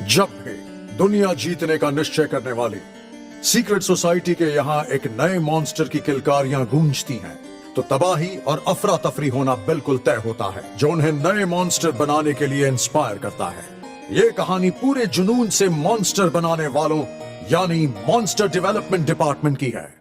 जब भी दुनिया जीतने का निश्चय करने वाली सीक्रेट सोसाइटी के यहाँ एक नए मॉन्स्टर की किलकारियां गूंजती हैं, तो तबाही और अफरा तफरी होना बिल्कुल तय होता है, जो उन्हें नए मॉन्स्टर बनाने के लिए इंस्पायर करता है। ये कहानी पूरे जुनून से मॉन्स्टर बनाने वालों यानी मॉन्स्टर डेवलपमेंट डिपार्टमेंट की है।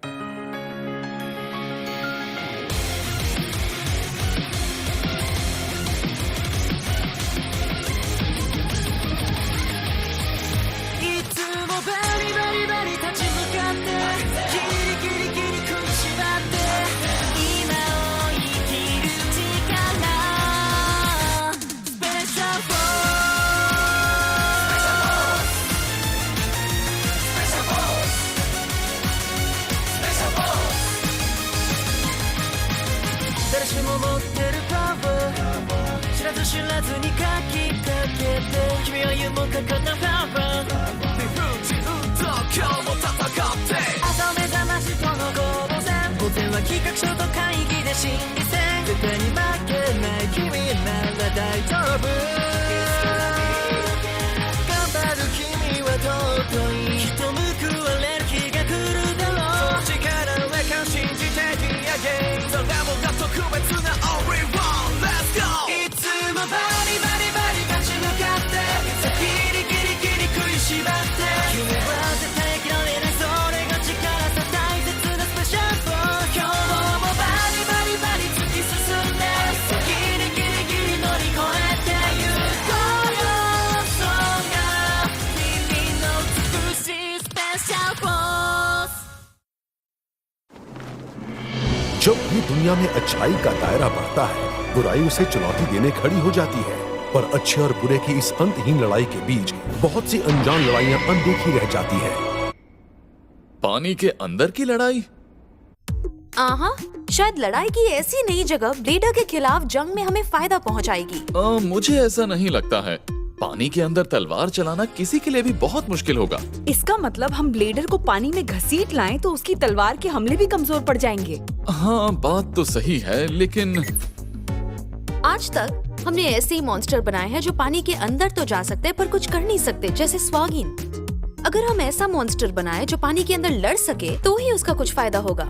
जब भी दुनिया में अच्छाई का दायरा बढ़ता है, बुराई उसे चुनौती देने खड़ी हो जाती है। पर अच्छे और बुरे की इस अंतहीन लड़ाई के बीच बहुत सी अनजान लड़ाइयां अनदेखी रह जाती हैं। पानी के अंदर की लड़ाई? शायद लड़ाई की ऐसी नई जगह ब्लेडर के खिलाफ जंग में हमें फायदा पहुंचाएगी। मुझे ऐसा नहीं लगता है। पानी के अंदर तलवार चलाना किसी के लिए भी बहुत मुश्किल होगा। इसका मतलब हम ब्लेडर को पानी में घसीट लाएं तो उसकी तलवार के हमले भी कमजोर पड़ जाएंगे। हाँ, बात तो सही है, लेकिन आज तक हमने ऐसे ही मॉन्स्टर बनाए हैं जो पानी के अंदर तो जा सकते हैं पर कुछ कर नहीं सकते, जैसे स्वागिन। अगर हम ऐसा मॉन्स्टर बनाए जो पानी के अंदर लड़ सके तो ही उसका कुछ फायदा होगा।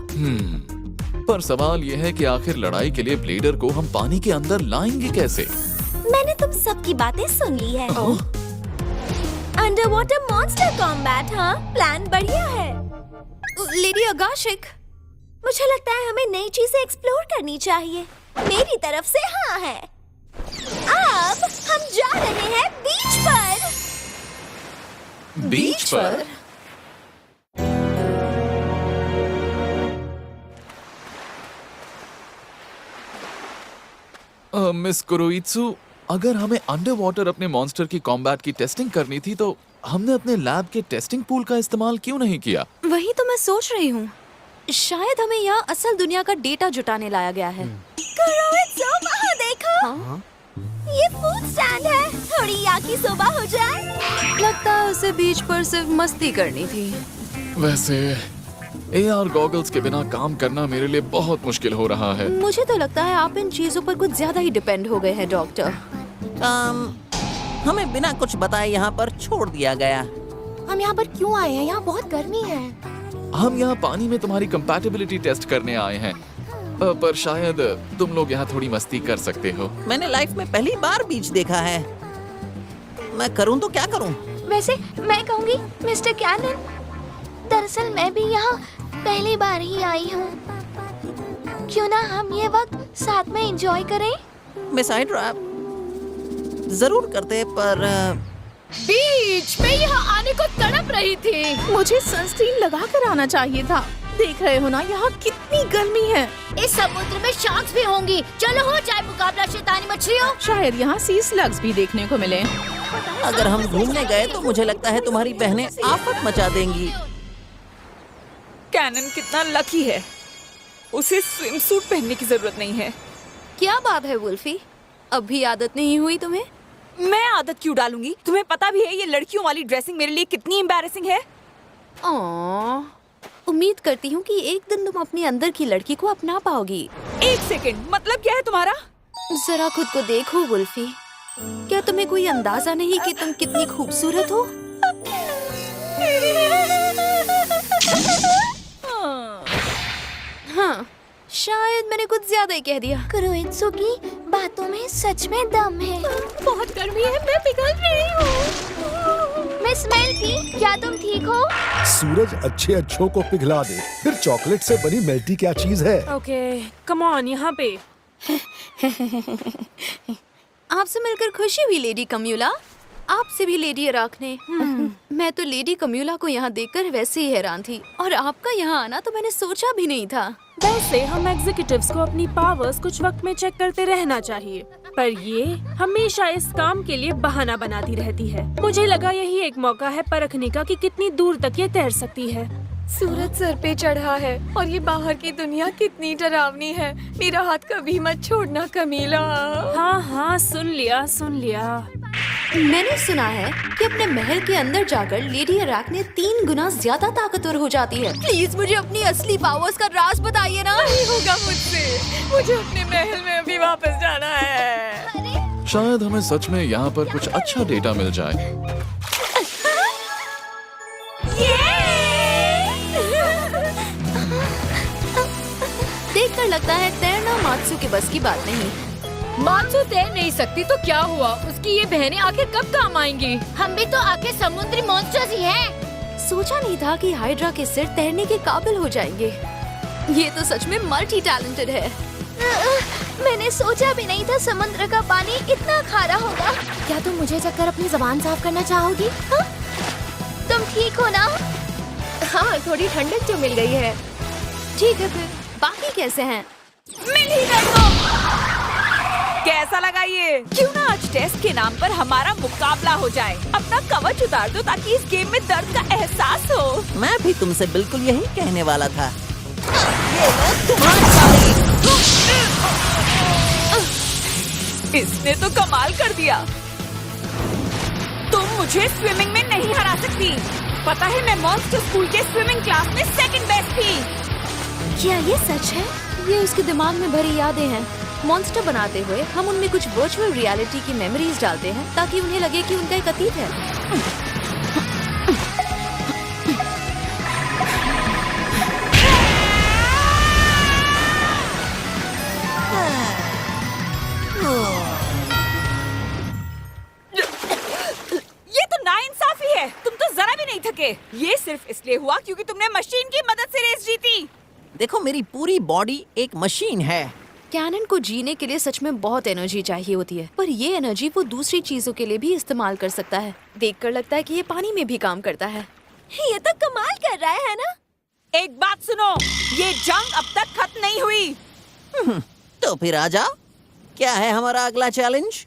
पर सवाल यह है कि आखिर लड़ाई के लिए ब्लेडर को हम पानी के अंदर लाएंगे कैसे? मैंने तुम सबकी बातें सुन ली है। अंडर वाटर मॉन्स्टर कॉम्बैट, हाँ, प्लान बढ़िया है। लेडी अगाशिक, मुझे लगता है हमें नई चीजें एक्सप्लोर करनी चाहिए। मेरी तरफ से हाँ है। अब हम जा रहे हैं बीच पर। बीच पर? मिस कुरोइत्सु, अगर हमें अंडर वाटर अपने मॉन्स्टर की कॉम्बैट की टेस्टिंग करनी थी तो हमने अपने लैब के टेस्टिंग पूल का इस्तेमाल क्यों नहीं किया? वही तो मैं सोच रही हूँ। शायद हमें यहाँ असल दुनिया का डेटा जुटाने लाया गया है। कुरोइत्सु, वहाँ देखो। हाँ? ये फूड स्टैंड है। थोड़ी याकी सोबा हो जाए। लगता है उसे बीच पर सिर्फ मस्ती करनी थी। वैसे AR गॉगल्स के बिना काम करना मेरे लिए बहुत मुश्किल हो रहा है। मुझे तो लगता है आप इन चीजों पर कुछ ज्यादा ही डिपेंड हो गए हैं डॉक्टर। हमें बिना कुछ बताए यहाँ पर छोड़ दिया गया। हम यहाँ पर क्यों आए हैं? यहाँ बहुत गर्मी है। हम यहाँ पानी में तुम्हारी कंपैटिबिलिटी टेस्ट करने आए हैं, पर शायद तुम लोग यहाँ थोड़ी मस्ती कर सकते हो। मैंने लाइफ में पहली बार बीच देखा है। मैं करूँ तो क्या करूँ? वैसे मैं कहूँगी मिस्टर कैनन, दरअसल मैं भी यहाँ पहली बार ही आई हूँ। क्यों ना हम ये वक्त साथ में एंजॉय करें? मिस हाइड्रा, जरूर करते, पर बीच में यहाँ आने को तड़प रही थी। मुझे सनस्क्रीन लगा कर आना चाहिए था। देख रहे हो ना यहाँ कितनी गर्मी है। इस समुद्र में शार्क्स भी होंगी। चलो हो जाए मुकाबला शैतानी मछलियों। शायद यहाँ सी स्लग्स भी देखने को मिले। अगर हम घूमने गए तो मुझे लगता है तुम्हारी बहनें आफत मचा देंगी। कैनन कितना लकी है, उसे स्विम सूट पहनने की जरूरत नहीं है। क्या बात है वुल्फी, अभी आदत नहीं हुई तुम्हें? मैं आदत क्यों डालूंगी? तुम्हें पता भी है ये लड़कियों वाली ड्रेसिंग मेरे लिए कितनी एम्बैरेसिंग है। उम्मीद करती हूँ कि एक दिन तुम अपने अंदर की लड़की को अपना पाओगी। एक सेकंड, मतलब क्या है तुम्हारा? जरा खुद को देखो वुल्फी, क्या तुम्हें कोई अंदाजा नहीं कि तुम कितनी खूबसूरत हो? हाँ, शायद मैंने कुछ ज्यादा ही कह दिया। कुरोइत्सु की बातों में सच में दम है। बहुत गर्मी है, मैं पिघल रही हूँ। मिस मेल्टी, क्या तुम ठीक हो? सूरज अच्छे अच्छों को पिघला दे, फिर चॉकलेट से बनी मेल्टी क्या चीज है? ओके, कम ऑन, यहाँ पे। आपसे मिलकर खुशी हुई लेडी कम्यूला। आपसे भी लेडी अराक ने। मैं तो लेडी कम्यूला को यहाँ देखकर वैसे ही हैरान थी, और आपका यहाँ आना तो मैंने सोचा भी नहीं था। वैसे हम एग्जीक्यूटिव्स को अपनी पावर्स कुछ वक्त में चेक करते रहना चाहिए, पर ये हमेशा इस काम के लिए बहाना बनाती रहती है। मुझे लगा यही एक मौका है परखने का कि कितनी दूर तक ये तैर सकती है। सूरज सर पे चढ़ा है और ये बाहर की दुनिया कितनी डरावनी है। मेरा हाथ कभी मत छोड़ना कमीला। हाँ हाँ, सुन लिया सुन लिया। मैंने सुना है कि अपने महल के अंदर जाकर लेडी अराक ने 3 गुना ज्यादा ताकतवर हो जाती है। प्लीज मुझे अपनी असली पावर्स का राज बताइए ना। नहीं होगा मुझसे, मुझे अपने महल में अभी वापस जाना है। शायद हमें सच में यहाँ पर कुछ अच्छा डेटा मिल जाए। देखकर लगता है तैरना मात्सु के बस की बात नहीं। मात्सु तैर नहीं सकती तो क्या हुआ? उसकी ये बहनें आखिर कब काम आएंगी? हम भी तो आखिर समुद्री मॉन्स्टर्स ही हैं। सोचा नहीं था कि हाइड्रा के सिर तैरने के काबिल हो जाएंगे। ये तो सच में मल्टी टैलेंटेड है। मैंने सोचा भी नहीं था समुद्र का पानी इतना खारा होगा। क्या तुम मुझे चक्कर अपनी जबान साफ करना चाहोगी? हाँ? तुम ठीक हो ना? हाँ, थोड़ी ठंडक तो मिल गई है। ठीक है, फिर बाकी कैसे हैं? मिल ही गई हो। कैसा लगा ये? क्यों ना आज टेस्ट के नाम पर हमारा मुकाबला हो जाए। अपना कवच उतार दो ताकि इस गेम में दर्द का एहसास हो। मैं भी तुमसे बिल्कुल यही कहने वाला था। ये लो तुम्हारी बारी। इसने तो कमाल कर दिया। तुम मुझे स्विमिंग में नहीं हरा सकती। पता है, मैं मॉन्स्टर स्कूल के स्विमिंग क्लास में सेकंड बेस्ट थी। क्या ये सच है? ये उसके दिमाग में भरी यादें हैं। मॉन्स्टर बनाते हुए हम उनमें कुछ वर्चुअल रियलिटी की मेमोरीज डालते हैं ताकि उन्हें लगे कि उनका एक अतीत है। ये तो नाइंसाफी है। तुम तो जरा भी नहीं थके। ये सिर्फ इसलिए हुआ क्योंकि तुमने मशीन की मदद से रेस जीती। देखो, मेरी पूरी बॉडी एक मशीन है। कैनन को जीने के लिए सच में बहुत एनर्जी चाहिए होती है, पर ये एनर्जी वो दूसरी चीजों के लिए भी इस्तेमाल कर सकता है। देखकर लगता है कि ये पानी में भी काम करता है। ये तो कमाल कर रहा है ना? एक बात सुनो, ये जंग अब तक खत्म नहीं हुई। तो फिर आ जाओ। क्या है हमारा अगला चैलेंज?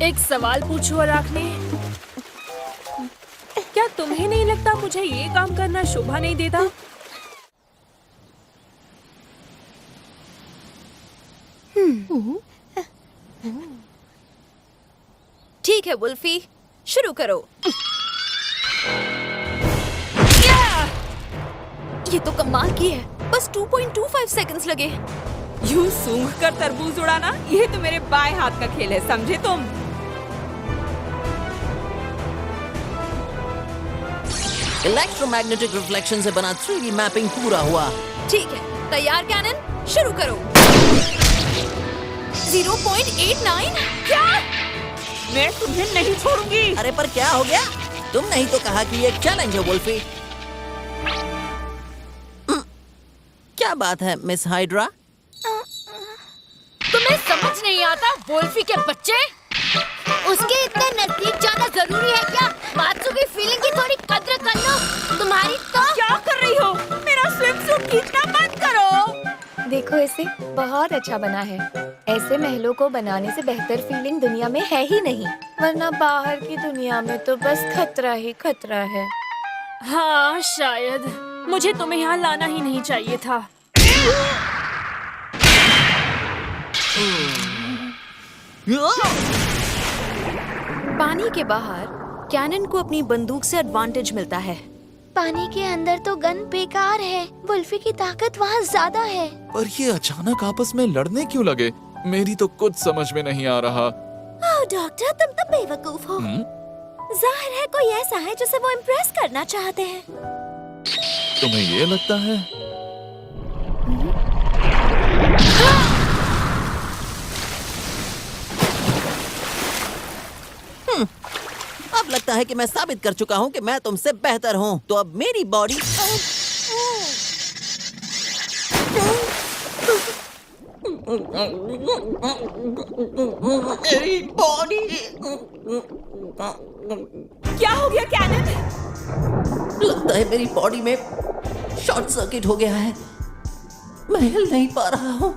एक सवाल पूछो अराक ने। क्या तुम्हें नहीं लगता मुझे ये काम करना शोभा नहीं देता? ठीक है वुल्फी, शुरू करो। ये तो कमाल की है। बस 2.25 सेकंड्स लगे। यूं सूंघ कर तरबूज उड़ाना, ये तो मेरे बाएं हाथ का खेल है, समझे तुम? इलेक्ट्रोमैग्नेटिक रिफ्लेक्शन से बना 3D मैपिंग पूरा हुआ। ठीक है, तैयार कैनन, शुरू करो। 0.89? क्या? मैं तुम्हें नहीं छोड़ूंगी। अरे पर क्या हो गया? तुमने ही तो कहा कि ये एक चैलेंज है वुल्फी। क्या बात है मिस हाइड्रा? तुम्हें समझ नहीं आता वुल्फी के बच्चे? उसके इतने नजदीक जाना जरूरी है क्या? मात्सु की फीलिंग की थोड़ी कद्र कर लो। तुम्हारी तो क्या कर रही हो? मेरा स्विमसूट खींचना बंद करो। देखो, इसे बहुत अच्छा बना है। ऐसे महलों को बनाने से बेहतर फीलिंग दुनिया में है ही नहीं, वरना बाहर की दुनिया में तो बस खतरा ही खतरा है। हाँ शायद मुझे तुम्हें यहाँ लाना ही नहीं चाहिए था। पानी के बाहर कैनन को अपनी बंदूक से एडवांटेज मिलता है। पानी के अंदर तो गन बेकार है। वुल्फी की ताकत वहाँ ज्यादा है। पर ये अचानक आपस में लड़ने क्यों लगे? मेरी तो कुछ समझ में नहीं आ रहा। ओह डॉक्टर, तुम तो बेवकूफ हो। जाहिर है कोई ऐसा है जिसे वो इम्प्रेस करना चाहते हैं। तुम्हें ये लगता है? अब लगता है कि मैं साबित कर चुका हूँ कि मैं तुमसे बेहतर हूँ। तो अब मेरी बॉडी क्या हो गया कैनन? लगता है मेरी बॉडी में शॉर्ट सर्किट हो गया है। मैं हिल नहीं पा रहा हूँ।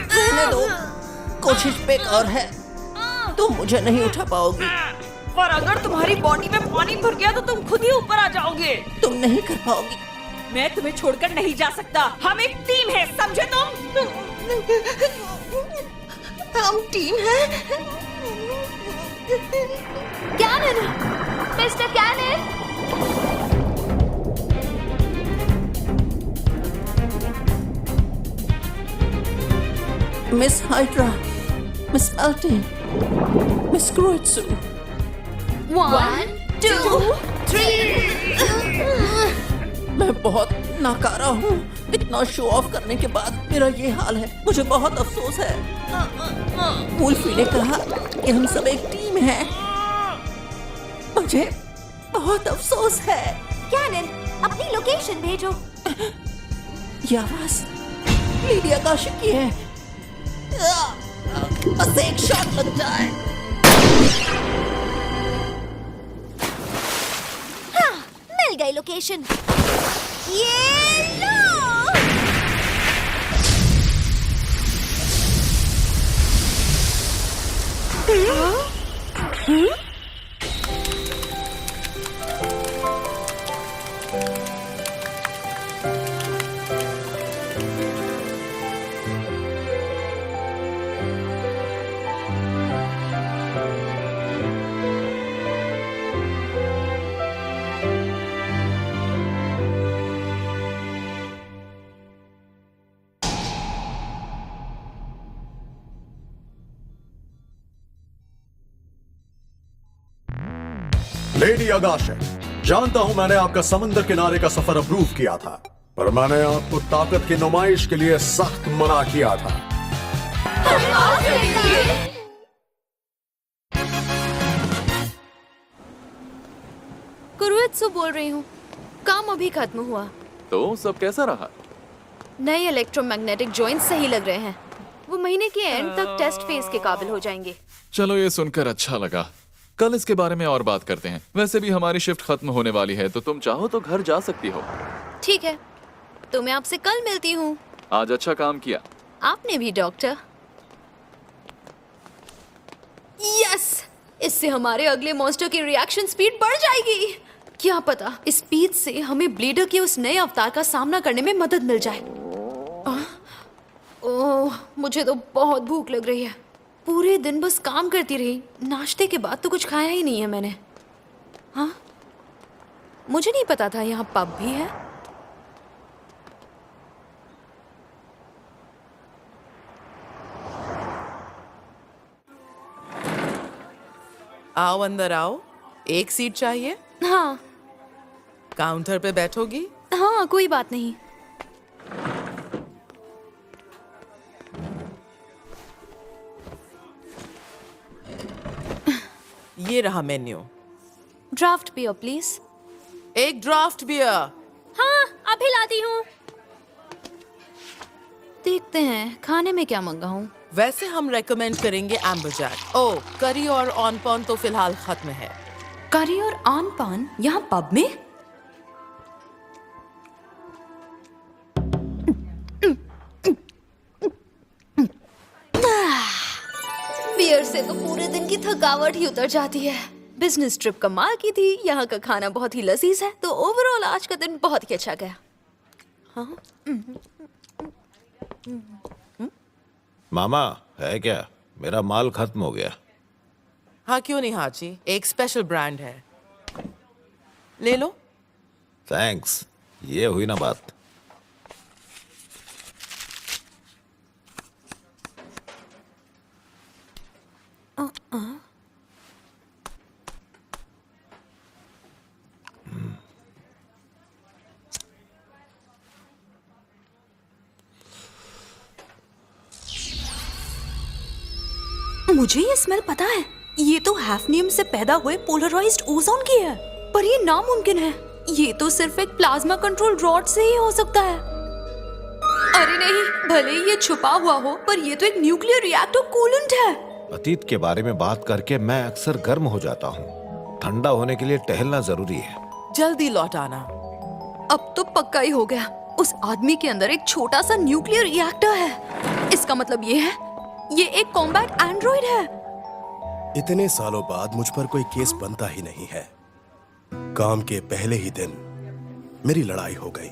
रहने दो, कोशिश बेकार है। तुम मुझे नहीं उठा पाओगी। पर अगर तुम्हारी बॉडी में पानी भर गया तो तुम खुद ही ऊपर आ जाओगे। तुम नहीं कर पाओगी। मैं तुम्हें छोड़कर नहीं जा सकता। हम एक टीम है, समझे तुम? हम टीम है। Cannon, mister Cannon. Miss Hydra, miss Melty, miss Kroitsu. 1, 2, 3। मैं बहुत नाकारा हूँ। इतना शो ऑफ करने के बाद मेरा ये हाल है। मुझे बहुत अफसोस है। वुल्फी ने कहा कि हम सब एक टीम है। मुझे बहुत अफसोस है। कैनन, अपनी लोकेशन भेजो। ये आवाज लीडिया काशिक की है। बस एक शॉट लग जाए। हाँ, मिल गई लोकेशन। ये लो। लेडी अगाशे, जानता हूं मैंने आपका समंदर किनारे का सफर अप्रूव किया था, पर मैंने आपको ताकत की नुमाइश के लिए सख्त मना किया था। कुरुत्सु बोल रही हूँ। काम अभी खत्म हुआ। तो सब कैसा रहा? नए इलेक्ट्रोमैग्नेटिक जॉइंट्स सही लग रहे हैं। वो महीने के एंड तक टेस्ट फेज के काबिल हो जाएंगे। चलो, ये सुनकर अच्छा लगा। कल इसके बारे में और बात करते हैं। वैसे भी हमारी शिफ्ट खत्म होने वाली है, तो तुम चाहो तो घर जा सकती हो। ठीक है, तो मैं आपसे कल मिलती हूँ। आज अच्छा काम किया। आपने भी डॉक्टर। यस, इससे हमारे अगले मॉन्स्टर की रिएक्शन स्पीड बढ़ जाएगी। क्या पता इस स्पीड से हमें ब्लीडर के उस नए अवतार का सामना करने में मदद मिल जाए। ओह, मुझे तो बहुत भूख लग रही है। पूरे दिन बस काम करती रही। नाश्ते के बाद तो कुछ खाया ही नहीं है मैंने। हाँ, मुझे नहीं पता था यहाँ पब भी है। आओ, अंदर आओ। एक सीट चाहिए? हाँ काउंटर पे बैठोगी? हाँ, कोई बात नहीं। ये रहा मेन्यू। ड्राफ्ट पियो प्लीज। एक ड्राफ्ट बियर। हाँ, अभी लाती हूँ। देखते हैं खाने में क्या मंगाऊं। वैसे हम रेकमेंड करेंगे एम्बरजैक। ओ, करी और ऑन पॉन तो फिलहाल खत्म है। करी और आन पान यहाँ पब में? बियर से तो पूरे दिन की थकावट ही उतर जाती है। बिजनेस ट्रिप कमाल की थी। यहाँ का खाना बहुत ही लजीज है, तो ओवरऑल आज का दिन बहुत ही अच्छा गया। हाँ? मामा, है क्या? मेरा माल खत्म हो गया। हाँ, क्यों नहीं हाजी, एक स्पेशल ब्रांड है, ले लो। थैंक्स, ये हुई ना बात। मुझे ये स्मेल पता है। ये तो हैफनियम से पैदा हुए पोलराइज्ड ओजोन की है, पर ये नामुमकिन है। ये तो सिर्फ एक प्लाज्मा कंट्रोल रॉड से ही हो सकता है। अरे नहीं, भले ही ये छुपा हुआ हो, पर ये तो एक न्यूक्लियर रिएक्टर कूलेंट है। अतीत के बारे में बात करके मैं अक्सर गर्म हो जाता हूँ। ठंडा होने के लिए टहलना जरूरी है। जल्दी लौट आना। अब तो पक्का ही हो गया, उस आदमी के अंदर एक छोटा सा न्यूक्लियर रिएक्टर है। इसका मतलब ये है, ये एक कॉम्बैट एंड्रॉइड है। इतने सालों बाद मुझ पर कोई केस बनता ही नहीं है। काम के पहले ही दिन मेरी लड़ाई हो गई।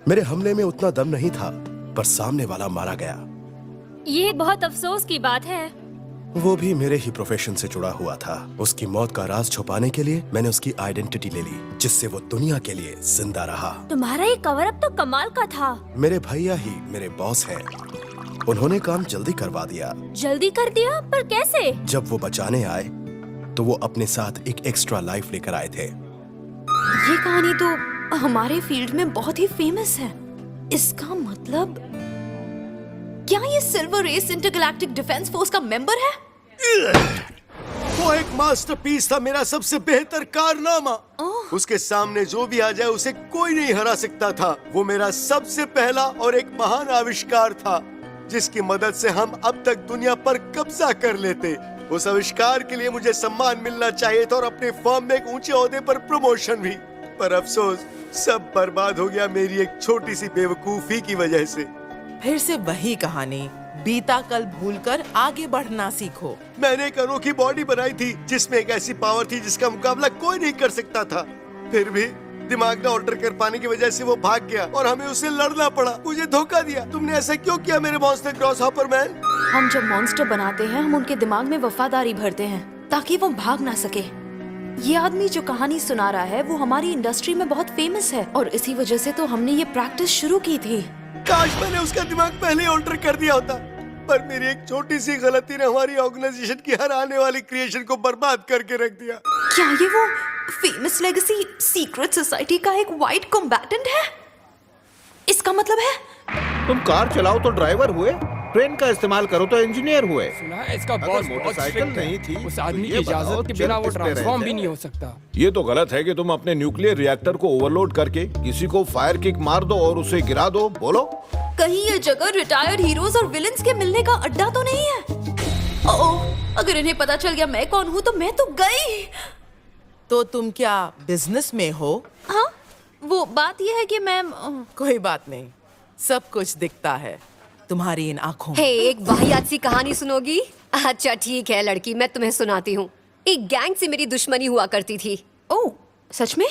मेरे हमले में उतना दम नहीं था, पर सामने वाला मारा गया। ये बहुत अफसोस की बात है। वो भी मेरे ही प्रोफेशन से जुड़ा हुआ था। उसकी मौत का राज छुपाने के लिए मैंने उसकी आइडेंटिटी ले ली, जिससे वो दुनिया के लिए जिंदा रहा। तुम्हारा ये कवर अप तो कमाल का था। मेरे भैया ही मेरे बॉस हैं। उन्होंने काम जल्दी करवा दिया। जल्दी कर दिया? पर कैसे? जब वो बचाने आए तो वो अपने साथ एक एक्स्ट्रा लाइफ लेकर आए थे। ये कहानी तो हमारे फील्ड में बहुत ही फेमस है। इसका मतलब क्या ये silver race intergalactic defence force का मेंबर है? वो एक मास्टरपीस था, मेरा सबसे बेहतर कारनामा। उसके सामने जो भी आ जाए उसे कोई नहीं हरा सकता था। वो मेरा सबसे पहला और एक महान आविष्कार था, जिसकी मदद से हम अब तक दुनिया पर कब्जा कर लेते। उस आविष्कार के लिए मुझे सम्मान मिलना चाहिए था और अपने फर्म में एक ऊंचे ओहदे पर प्रमोशन भी। पर अफसोस, सब बर्बाद हो गया मेरी एक छोटी सी बेवकूफी की वजह से। फिर से वही कहानी, बीता कल भूलकर आगे बढ़ना सीखो। मैंने एक अनोखी बॉडी बनाई थी जिसमें एक ऐसी पावर थी जिसका मुकाबला कोई नहीं कर सकता था। फिर भी दिमाग ने ऑल्टर कर पाने की वजह से वो भाग गया और हमें उससे लड़ना पड़ा। मुझे धोखा दिया। तुमने ऐसा क्यों किया मेरे मॉन्स्टर ग्रॉसहॉपर मैन? हम जब मॉन्स्टर बनाते हैं, हम उनके दिमाग में वफादारी भरते हैं ताकि वो भाग ना सके। ये आदमी जो कहानी सुना रहा है वो हमारी इंडस्ट्री में बहुत फेमस है और इसी वजह से तो हमने ये प्रैक्टिस शुरू की थी। काश मैंने उसका दिमाग पहले ऑल्टर कर दिया होता, पर मेरी एक छोटी सी गलती ने हमारी ऑर्गेनाइजेशन की हर आने वाली क्रिएशन को बर्बाद करके रख दिया। क्या ये वो फेमस लेगेसी सीक्रेट सोसाइटी का एक वाइट कॉम्बैटेंट है? इसका मतलब है तुम कार चलाओ तो ड्राइवर हुए, ट्रेन का इस्तेमाल करो तो इंजीनियर हुए। सुना है इसका बॉस मोटरसाइकिल नहीं थी, उस आदमी की इजाजत के बिना वो ट्रांसफॉर्म भी नहीं हो सकता। ये तो गलत है कि तुम अपने न्यूक्लियर रिएक्टर को ओवरलोड करके किसी को फायर किक मार दो और उसे गिरा दो। बोलो, कहीं ये जगह रिटायर्ड हीरोज और विलेंस के मिलने का अड्डा तो नहीं है? ओह, अगर इन्हें पता चल गया मैं कौन हूँ तो मैं तो गई। तो तुम क्या बिजनेस में हो? हाँ, वो बात यह है कि मैं कोई बात नहीं, सब कुछ दिखता है तुम्हारी इन आँखों में। एक वाहियात सी कहानी सुनोगी? अच्छा ठीक है लड़की, मैं तुम्हें सुनाती हूँ। एक गैंग से मेरी दुश्मनी हुआ करती थी। ओह, सच में?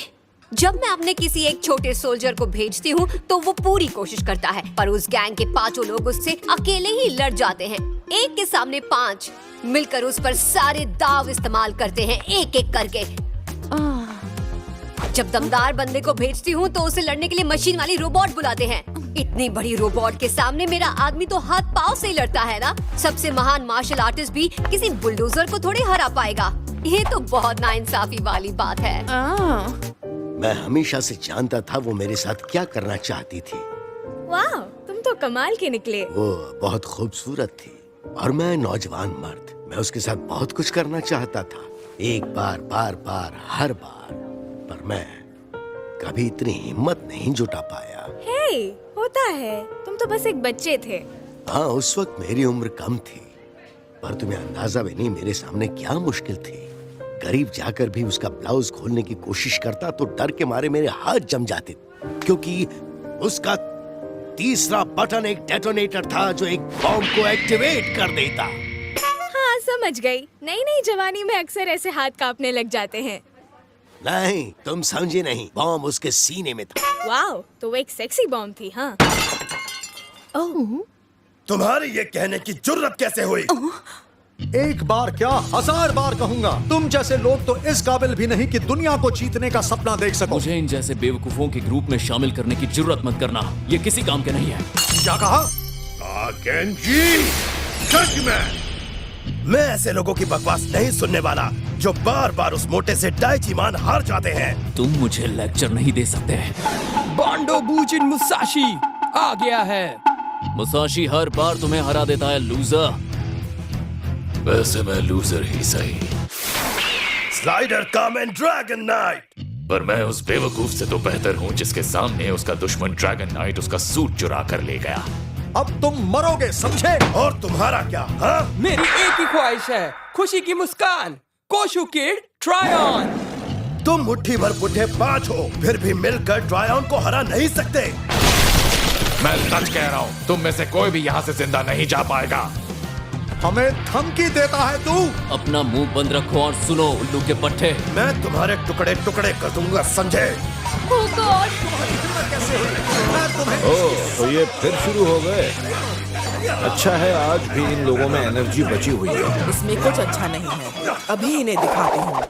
जब मैं अपने किसी एक छोटे सोल्जर को भेजती हूँ तो वो पूरी कोशिश करता है, पर उस गैंग के 5 लोग उससे अकेले ही लड़ जाते हैं। एक के सामने 5 मिलकर उस पर सारे दाव इस्तेमाल करते हैं, एक एक करके। जब दमदार बंदे को भेजती हूँ तो उसे लड़ने के लिए मशीन वाली रोबोट बुलाते हैं। इतनी बड़ी रोबोट के सामने मेरा आदमी तो हाथ पांव से ही लड़ता है ना। सबसे महान मार्शल आर्टिस्ट भी किसी बुलडोजर को थोड़ी हरा पाएगा। ये तो बहुत नाइंसाफी वाली बात है। मैं हमेशा से जानता था वो मेरे साथ क्या करना चाहती थी। वाह, तुम तो कमाल के निकले। वो बहुत खूबसूरत थी और मैं नौजवान मर्द। मैं उसके साथ बहुत कुछ करना चाहता था, एक बार, बार बार, हर बार, पर मैं कभी इतनी हिम्मत नहीं जुटा पाया। हे, होता है, तुम तो बस एक बच्चे थे। हाँ, उस वक्त मेरी उम्र कम थी, पर तुम्हें अंदाजा भी नहीं मेरे सामने क्या मुश्किल थी। गरीब जाकर भी उसका ब्लाउज खोलने की कोशिश करता तो डर के मारे मेरे हाथ जम जाते, क्योंकि उसका तीसरा बटन एक डेटोनेटर था जो एक बॉम्ब को एक्टिवेट कर देता। हाँ, समझ गई। नई नई जवानी में अक्सर ऐसे हाथ कांपने लग जाते हैं। नहीं, तुम समझे नहीं, बॉम्ब उसके सीने में था। वाह, तो वो एक सेक्सी बॉम्ब थी। हाँ। तुम्हारी ये कहने की जुर्रत कैसे हुई? एक बार क्या 1000 बार कहूंगा, तुम जैसे लोग तो इस काबिल भी नहीं कि दुनिया को जीतने का सपना देख सको। मुझे इन जैसे बेवकूफों के ग्रुप में शामिल करने की जरूरत मत करना, ये किसी काम के नहीं है। क्या कहा? मैं ऐसे लोगों की बकवास नहीं सुनने वाला जो बार बार उस मोटे से डाइचिमान हार जाते हैं। तुम मुझे लेक्चर नहीं दे सकते। बांडो बूजिन मुसाशी आ गया है। मुसाशी हर बार तुम्हें हरा देता है लूजर। वैसे मैं लूजर ही सही, स्लाइडर कामेन ड्रैगन नाइट, पर मैं उस बेवकूफ से तो बेहतर हूँ जिसके सामने उसका दुश्मन ड्रैगन नाइट उसका सूट चुरा कर ले गया। अब तुम मरोगे, समझे? और तुम्हारा क्या? हाँ? मेरी एक ही ख्वाहिश है, खुशी की मुस्कान। कोशु किड ट्रायन। तुम मुट्ठी भर बुढ़े 5 हो, फिर भी मिलकर ट्रायन को हरा नहीं सकते। मैं सच कह रहा हूँ, तुम में से कोई भी यहाँ से जिंदा नहीं जा पाएगा। हमें धमकी देता है तू? अपना मुंह बंद रखो और सुनो उल्लू के पट्टे। मैं तुम्हारे टुकड़े टुकड़े कर दूंगा, समझे? ओह, तो ये फिर शुरू हो गए। अच्छा है आज भी इन लोगों में एनर्जी बची हुई है। इसमें कुछ अच्छा नहीं है, अभी इन्हें दिखाती हूँ।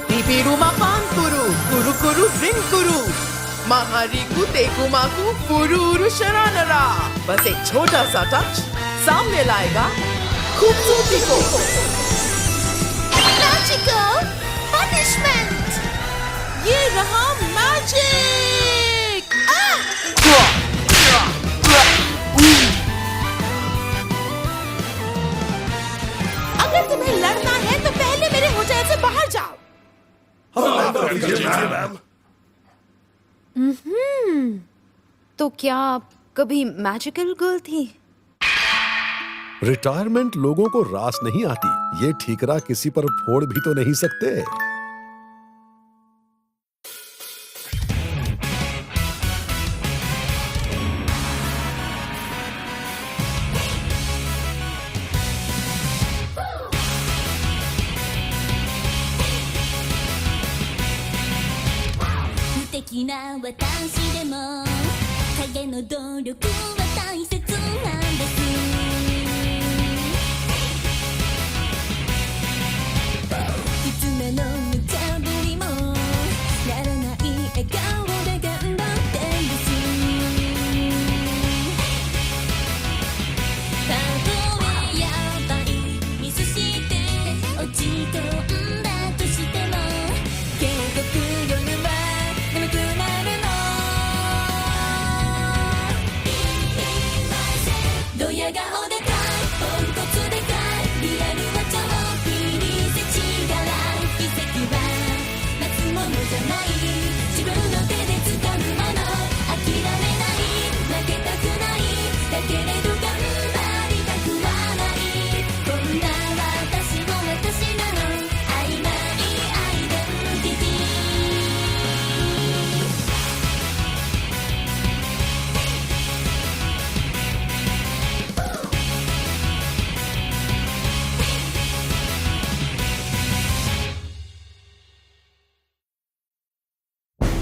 पिपिरुमा पानकुरु, कुरु कुरु रिंकुरु, महारिकु तेकुमाकु पुरुरु शरानरा। बस एक छोटा सा टच सामने लाएगा खूबसूरती को। Magical punishment. ये रहा मैजिक। अगर तुम्हें लड़ना है तो पहले मेरे होटल से बाहर जाओ। तो क्या आप कभी मैजिकल गर्ल थी? रिटायरमेंट लोगों को रास नहीं आती, ये ठीकरा किसी पर फोड़ भी तो नहीं सकते।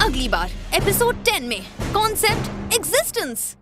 अगली बार एपिसोड 10 में कॉन्सेप्ट एग्जिस्टेंस।